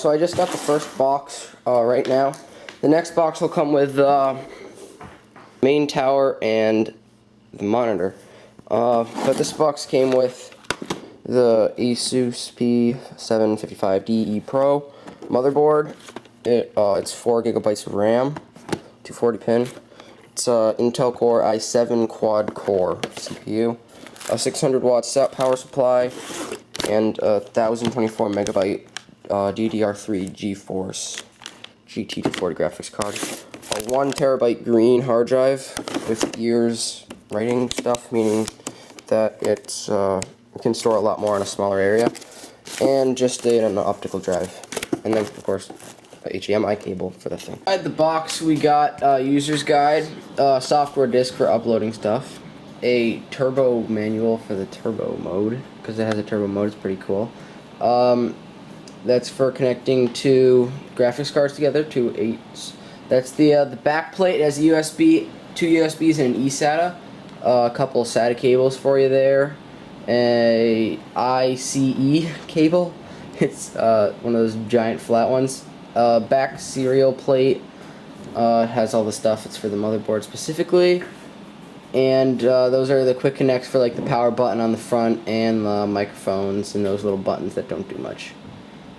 So I just got the first box right now. The next box will come with main tower and the monitor. But this box came with the ASUS P7-P55D-E PRO motherboard. It's 4 gigabytes of RAM, 240 pin. It's Intel Core i7 quad core CPU, a 600 watt power supply, and a 1024 megabyte DDR3 GeForce GT240 graphics card. A 1 terabyte green hard drive with years writing stuff, meaning that it can store a lot more in a smaller area, and just an optical drive, and then of course a HDMI cable for the thing. Inside the box we got a user's guide, software disk for uploading stuff, a turbo manual for the turbo mode, because it has a turbo mode. It's pretty cool. That's for connecting two graphics cards together, two 8s. That's the back plate. It has a USB, two USBs and an eSATA. A couple SATA cables for you there. A ICE cable. It's one of those giant flat ones. Back serial plate. Has all the stuff. It's for the motherboard specifically. And those are the quick connects for like the power button on the front and the microphones and those little buttons that don't do much.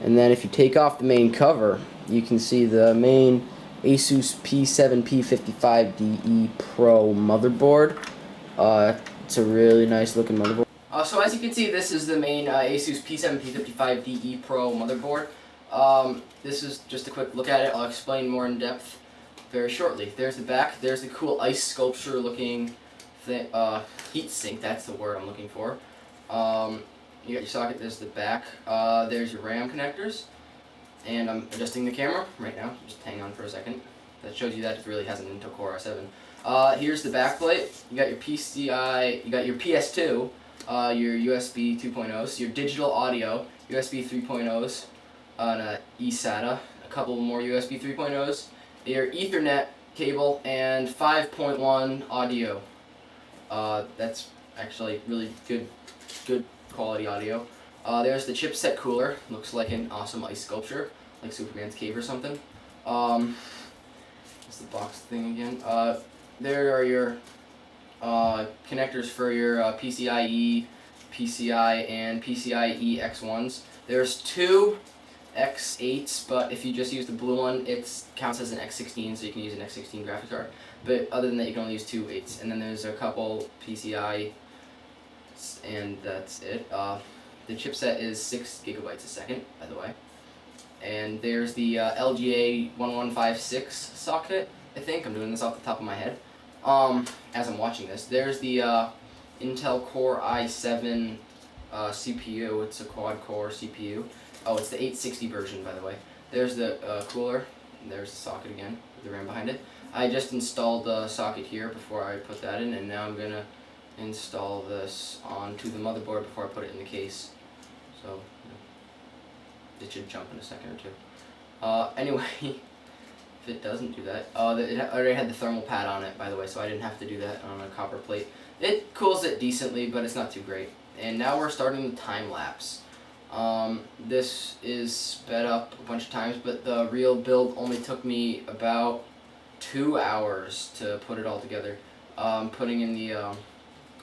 And then if you take off the main cover, you can see the main ASUS P7-P55D-E PRO motherboard. It's a really nice looking motherboard. So as you can see, this is the main ASUS P7-P55D-E PRO motherboard. This is just a quick look at it. I'll explain more in depth very shortly. There's the back. There's the cool ice sculpture looking heat sink. That's the word I'm looking for. You got your socket. There's the back. There's your RAM connectors. And I'm adjusting the camera right now. Just hang on for a second. That shows you that it really has an Intel Core i7. Here's the back plate. You got your PCI. You got your PS2. Your USB 2.0s. Your digital audio. USB 3.0s. And a eSATA. A couple more USB 3.0s. Your Ethernet cable and 5.1 audio. That's actually really good quality audio. There's the chipset cooler. Looks like an awesome ice sculpture, like Superman's cave or something. What's the box thing again? There are your connectors for your PCIe, PCI, and PCIe X1s. There's two X8s, but if you just use the blue one, it counts as an X16, so you can use an X16 graphics card. But other than that, you can only use two 8s. And then there's a couple PCI, and that's it. The chipset is 6 gigabytes a second, by the way. And there's the LGA 1156 socket, I think. I'm doing this off the top of my head. As I'm watching this. There's the Intel Core i7 CPU. It's a quad-core CPU. Oh, it's the 860 version, by the way. There's the cooler. There's the socket again, with the RAM behind it. I just installed the socket here before I put that in, and now I'm going to install this onto the motherboard before I put it in the case. So, it should jump in a second or two. Anyway, if it doesn't do that, it already had the thermal pad on it, by the way, so I didn't have to do that on a copper plate. It cools it decently, but it's not too great. And now we're starting the time lapse. This is sped up a bunch of times, but the real build only took me about 2 hours to put it all together. I'm putting in the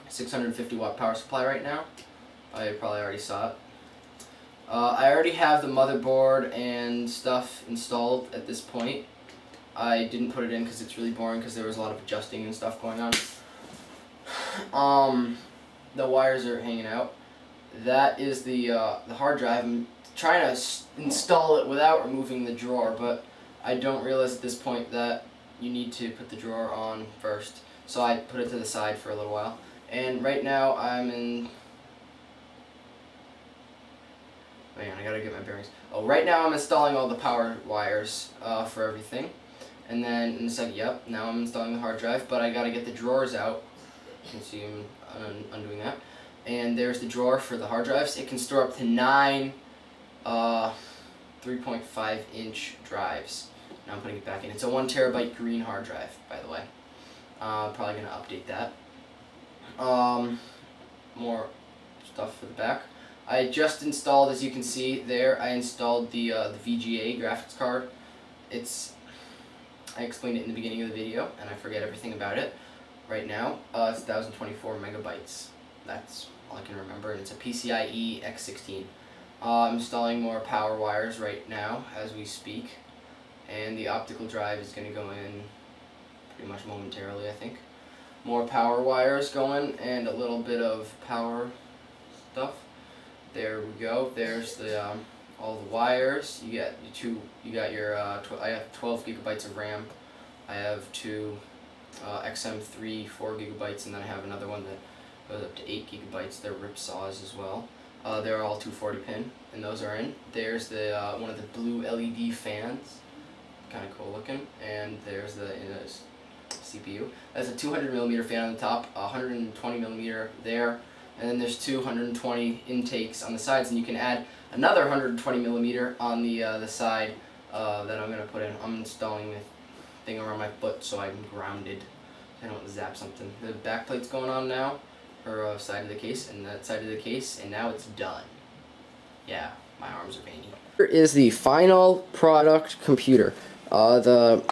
650 watt power supply right now. I probably already saw it. I already have the motherboard and stuff installed at this point. I didn't put it in because it's really boring, because there was a lot of adjusting and stuff going on. The wires are hanging out. That is the hard drive. I'm trying to install it without removing the drawer, but I don't realize at this point that you need to put the drawer on first. So I put it to the side for a little while. And right now I'm in... Man, I gotta get my bearings. Oh, right now I'm installing all the power wires for everything. And then in a second, yep, now I'm installing the hard drive, but I gotta get the drawers out. You can see I'm undoing that. And there's the drawer for the hard drives. It can store up to 9 3.5-inch drives. Now I'm putting it back in. It's a 1 terabyte green hard drive, by the way. Probably gonna update that. More stuff for the back. I just installed, as you can see there, I installed the VGA graphics card. I explained it in the beginning of the video, and I forget everything about it right now. It's 1024 megabytes. That's all I can remember, and it's a PCIe X16. I'm installing more power wires right now as we speak, and the optical drive is going to go in pretty much momentarily, I think. More power wires going, and a little bit of power stuff. There we go. There's the all the wires. You got your. I have 12 gigabytes of RAM. I have two XM3 4 gigabytes, and then I have another one that goes up to 8 gigabytes. They're Ripsaws as well. They're all 240 pin, and those are in. There's the one of the blue LED fans, kind of cool looking, and there's the CPU. That's a 200 millimeter fan on the top, 120 millimeter there, and then there's 220 intakes on the sides, and you can add another 120 millimeter on the side that I'm gonna put in. I'm installing the thing around my foot so I'm grounded. I don't zap something. The back plate's going on now, or side of the case, and that side of the case, and now it's done. Yeah, my arms are veiny. Here is the final product computer. The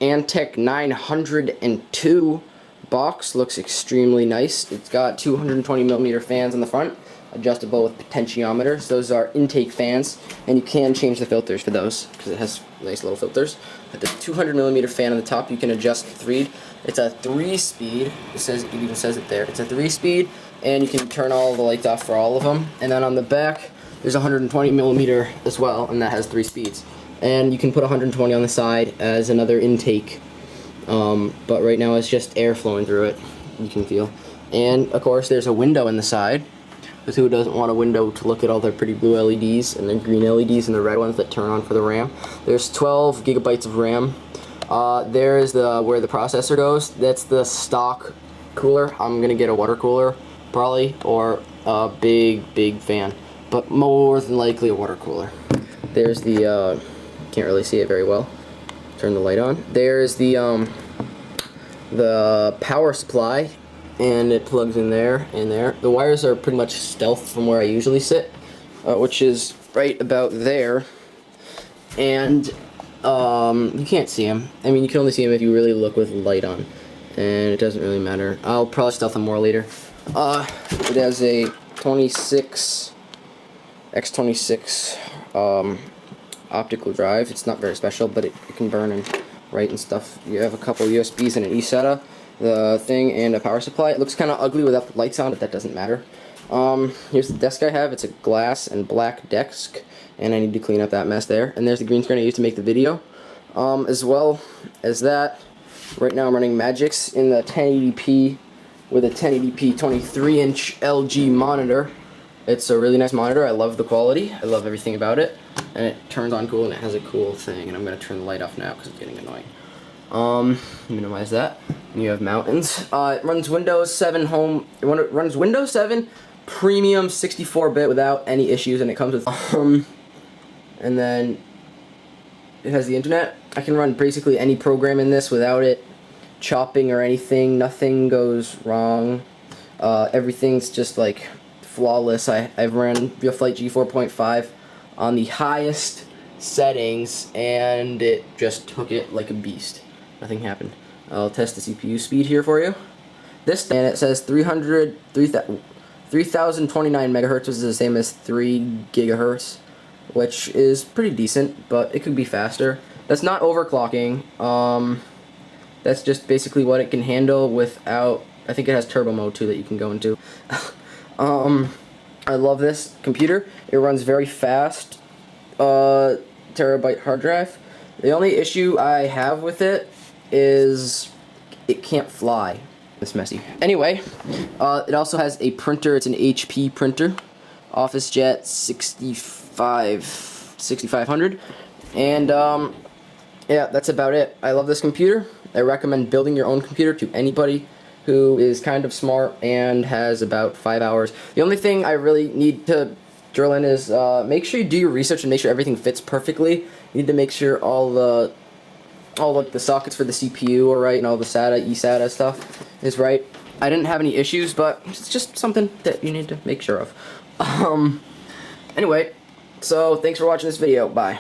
Antec 902 box looks extremely nice. It's got 220 millimeter fans on the front, adjustable with potentiometers. Those are intake fans, and you can change the filters for those because it has nice little filters. But the 200 millimeter fan on the top, you can adjust the speed. It's a 3-speed. It even says it there. It's a 3-speed, and you can turn all the lights off for all of them. And then on the back, there's 120 millimeter as well, and that has 3 speeds. And you can put 120 on the side as another intake, but right now it's just air flowing through it, you can feel. And of course there's a window in the side, because who doesn't want a window to look at all their pretty blue LEDs and the green LEDs and the red ones that turn on for the RAM. There's 12 gigabytes of RAM. There is where the processor goes. That's the stock cooler. I'm gonna get a water cooler probably, or a big fan, but more than likely a water cooler. There's the can't really see it very well. Turn the light on. There's the power supply, and it plugs in there and there. The wires are pretty much stealth from where I usually sit, which is right about there. And you can't see them. I mean, you can only see them if you really look with light on, and it doesn't really matter. I'll probably stealth them more later. It has a X26 optical drive. It's not very special, but it can burn and write and stuff. You have a couple USBs and an eSATA, the thing, and a power supply. It looks kind of ugly without the lights on, but that doesn't matter. Here's the desk I have. It's a glass and black desk, and I need to clean up that mess there. And there's the green screen I used to make the video. As well as that, right now I'm running Magix in the 1080p with a 1080p 23-inch LG monitor. It's a really nice monitor. I love the quality. I love everything about it. And it turns on cool, and it has a cool thing. And I'm going to turn the light off now because it's getting annoying. Minimize that. And you have mountains. It runs Windows 7 Home. It runs Windows 7 Premium 64-bit without any issues, and it comes with and then it has the internet. I can run basically any program in this without it chopping or anything. Nothing goes wrong. Everything's just like flawless. I've ran RealFlight G4.5 on the highest settings, and it just took it like a beast. Nothing happened. I'll test the CPU speed here for you. And it says 3029 megahertz, which is the same as 3 gigahertz, which is pretty decent, but it could be faster. That's not overclocking. That's just basically what it can handle without. I think it has turbo mode too that you can go into. I love this computer. It runs very fast. Terabyte hard drive. The only issue I have with it is it can't fly. It's messy. Anyway, it also has a printer. It's an HP printer, OfficeJet 6500, and yeah, that's about it. I love this computer. I recommend building your own computer to anybody who is kind of smart and has about 5 hours. The only thing I really need to drill in is make sure you do your research and make sure everything fits perfectly. You need to make sure all the sockets for the CPU are right, and all the SATA, eSATA stuff is right. I didn't have any issues, but it's just something that you need to make sure of. Anyway, so thanks for watching this video. Bye.